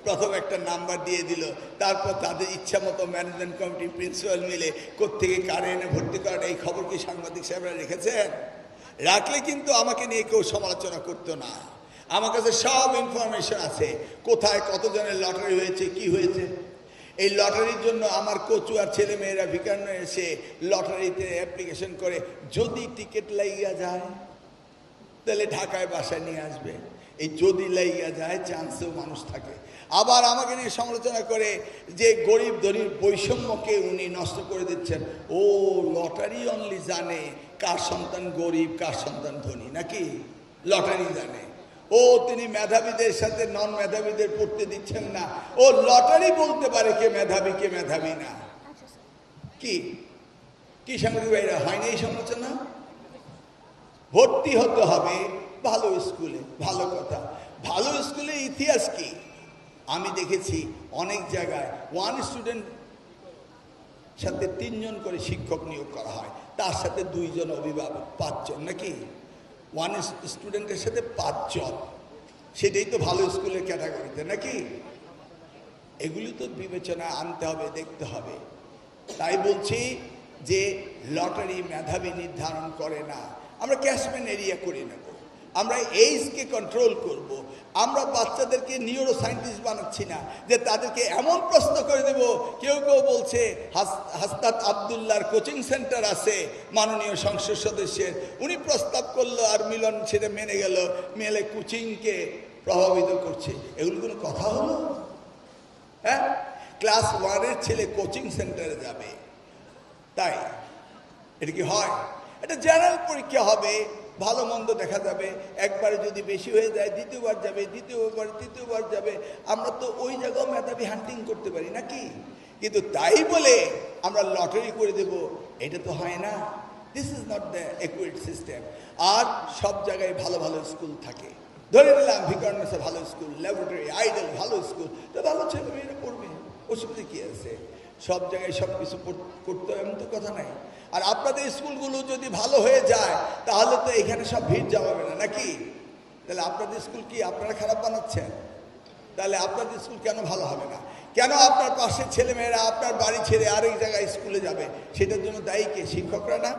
প্রথম একটা নাম্বার দিয়ে দিল, তারপর তাদের ইচ্ছা মতো ম্যানেজমেন্ট কমিটি প্রিন্সিপাল মিলে কোত্থেকে কারে এনে ভর্তি করেন। এই খবর কি সাংবাদিক সাহেবরা রেখেছেন? রাখলে কিন্তু আমাকে নিয়ে কেউ সমালোচনা করতো না। আমার কাছে সব ইনফরমেশন আছে, কোথায় কতজনের লটারি হয়েছে, কি হয়েছে। এই লটারির জন্য আমার কচুয়ার ছেলে মেয়েরা ভিকারুন্নয় এসে লটারিতে অ্যাপ্লিকেশন করে, যদি টিকিট লাইয়া যায় তাহলে ঢাকায় বাসায় নিয়ে আসবে। এই যদি লাইয়া যায় চান্সেও মানুষ থাকে। আবার আমাকে নিয়ে সমালোচনা করে যে গরিব ধনীর বৈষম্যকে উনি নষ্ট করে দিচ্ছেন। ও লটারি অনলি জানে কার সন্তান গরিব কার সন্তান ধনী, নাকি লটারি জানে। ও তিনি মেধাবীদের সাথে নন মেধাবীদের পড়তে দিচ্ছেন না। ও লটারি বলতে পারে কে মেধাবী কে মেধাবী না। কি কি সাংবাদিক ভাইরা, হয়নি এই সমালোচনা? ভর্তি হতে হবে ভালো স্কুলে, ভালো কথা। ভালো স্কুলে ইতিহাস কি? আমি দেখেছি অনেক জায়গায় ওয়ান স্টুডেন্ট সাথে 3 জন করে শিক্ষক নিয়োগ করা হয়, তার সাথে 2 জন অভিভাবক, 5 জন, নাকি? ওয়ান স্টুডেন্টের সাথে 5 জন, সেটাই তো ভালো স্কুলের ক্যাটাগরিতে, নাকি? এগুলি তো বিবেচনা আনতে হবে, দেখতে হবে। তাই বলছি যে লটারি মেধাবী নির্ধারণ করে না। আমরা ক্যাশম্যান এরিয়া করে নেব, আমরা এইজকে কন্ট্রোল করব। আমরা বাচ্চাদেরকে নিউরো সায়েন্টিস্ট বানাচ্ছি না যে তাদেরকে এমন প্রশ্ন করে দেব। কেউ কেউ বলছে হাসনাত আবদুল্লাহর কোচিং সেন্টার আছে মাননীয় সংসদ সদস্যের, উনি প্রস্তাব করলো আর মিলন সেটা মেনে গেল, মেলে কোচিংকে প্রভাবিত করছে। এগুলো কোনো কথা হলো? হ্যাঁ, ক্লাস 1-এর ছেলে কোচিং সেন্টারে যাবে, তাই এটা কি হয়? এটা জেনারেল পরীক্ষা হবে, ভালো মন্দ দেখা যাবে। একবারে যদি বেশি হয়ে যায় দ্বিতীয়বার যাবে, দ্বিতীয়বার তৃতীয়বার যাবে। আমরা তো ওই জায়গাও মেধাবী হান্টিং করতে পারি, নাকি? কিন্তু তাই বলে আমরা লটারি করে দেব, এটা তো হয় না। This is not the equate system. আর সব জায়গায় ভালো ভালো স্কুল থাকে, ধরে নিলাম ভিকারুন্নয় ভালো স্কুল, ল্যাবরেটরি, আইডল ভালো স্কুল, তো ভালো ছেলে মেয়েরা পড়বে, অসুবিধা কী আছে? সব জায়গায় সব কিছু করতে হবে এমন তো কথা নাই। আর আপনাদের স্কুলগুলো যদি ভালো হয়ে যায় তাহলে তো এখানে সব ভিড় জমাবে না, নাকি? তাহলে আপনাদের স্কুল কি আপনারা খারাপ বানাচ্ছেন? তাহলে আপনাদের স্কুল কেন ভালো হবে না? কেন আপনার পাশের ছেলেমেয়েরা আপনার বাড়ি ছেড়ে আরেক জায়গায় স্কুলে যাবে? সেটার জন্য দায়ী কে? শিক্ষকরা না?